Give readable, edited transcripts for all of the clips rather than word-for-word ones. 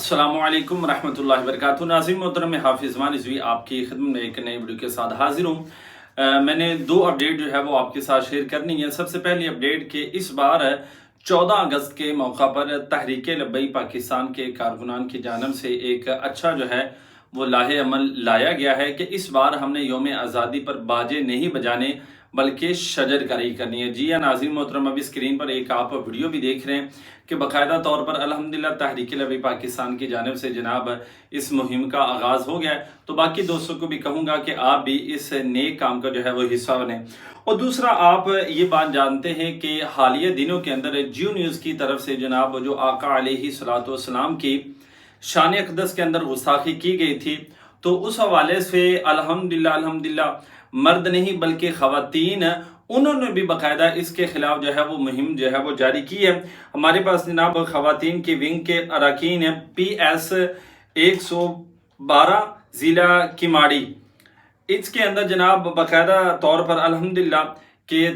अस्सलामु अलैकुम रहमतुल्लाहि वबरकातुहू। नाज़रीन मोहतरम, हाफिज़ मान रिज़वी आपकी खिदमत में एक नई वीडियो के साथ हाजिर हूँ। मैंने दो अपडेट जो है वो आपके साथ शेयर करनी है। सबसे पहली अपडेट कि इस बार 14 अगस्त के मौका पर तहरीक लब्बई पाकिस्तान के कारकुनान की जानब से एक अच्छा जो है वो लाहे अमल लाया गया है कि इस बार हमने यौम आज़ादी पर बाजे नहीं बजाने बल्कि शजरकारी करनी है। जी हाँ नाज़रीन मोहतरम, अभी स्क्रीन पर एक आप वीडियो भी देख रहे हैं कि बाकायदा तौर पर अल्हम्दुलिल्लाह तहरीक लब्बई पाकिस्तान की जानिब से जनाब इस मुहिम का आगाज़ हो गया है। तो बाकी दोस्तों को भी कहूँगा कि आप भी इस नेक काम का जो है वो हिस्सा बने। और दूसरा, आप ये बात जानते हैं कि हालिया दिनों के अंदर जियो न्यूज़ की तरफ से जनाब जो आका अलैहिस्सलातु वस्सलाम की शान अक़दस के अंदर गुस्ताखी की गई थी, तो उस हवाले से अल्हम्दुलिल्लाह मर्द नहीं बल्कि ख़वातीन उन्होंने भी बाकायदा इसके खिलाफ जो है वो मुहिम जो है वो जारी की है। हमारे पास जनाब ख़वातीन की विंग के अरकान है PS 112 ज़िला किमाड़ी। इसके अंदर जनाब बाकायदा तौर पर अल्हम्दुलिल्लाह कि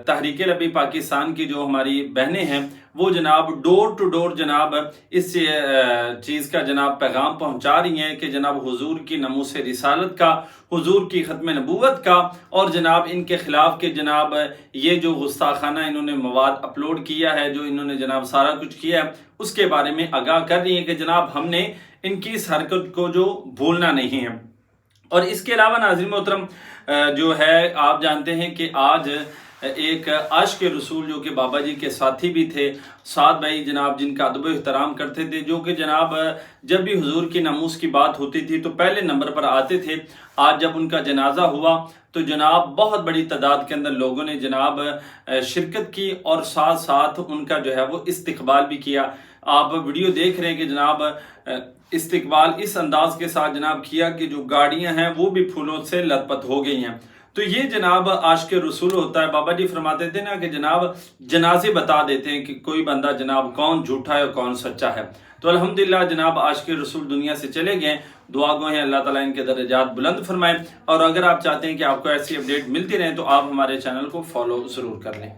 तहरीक लब्बई पाकिस्तान की जो हमारी बहनें हैं वो जनाब डोर टू डोर जनाब इस चीज़ का जनाब पैगाम पहुंचा रही हैं कि जनाब हुजूर की नमूस रिसालत का, हुजूर की ख़त्म नबूवत का, और जनाब इनके ख़िलाफ़ के जनाब ये जो गुस्ताखाना इन्होंने मवाद अपलोड किया है, जो इन्होंने जनाब सारा कुछ किया है, उसके बारे में आगाह कर रही है कि जनाब हमने इनकी इस हरकत को जो भूलना नहीं है। और इसके अलावा नाज़रीन मोहतरम जो है आप जानते हैं कि आज एक आशिक़ रसूल जो कि बाबा जी के साथी भी थे, साथ भाई जनाब जिनका अदब एहतराम करते थे, जो कि जनाब जब भी हुजूर की नमूस की बात होती थी तो पहले नंबर पर आते थे। आज जब उनका जनाजा हुआ तो जनाब बहुत बड़ी तादाद के अंदर लोगों ने जनाब शिरकत की और साथ साथ उनका जो है वो इस्तकबाल भी किया। आप वीडियो देख रहे हैं कि जनाब इस्तकबाल इस अंदाज के साथ जनाब किया कि जो गाड़ियां हैं वो भी फूलों से लथपथ हो गई हैं। तो ये जनाब आशिक़ रसूल होता है। बाबा जी फरमाते थे ना कि जनाब जनाजे बता देते हैं कि कोई बंदा जनाब कौन झूठा है और कौन सच्चा है। तो अल्हम्दुलिल्लाह जनाब आशिक़ रसूल दुनिया से चले गए। दुआ गो हैं अल्लाह ताला इनके दर्जात बुलंद फरमाए। और अगर आप चाहते हैं कि आपको ऐसी अपडेट मिलती रहे तो आप हमारे चैनल को फॉलो ज़रूर कर लें।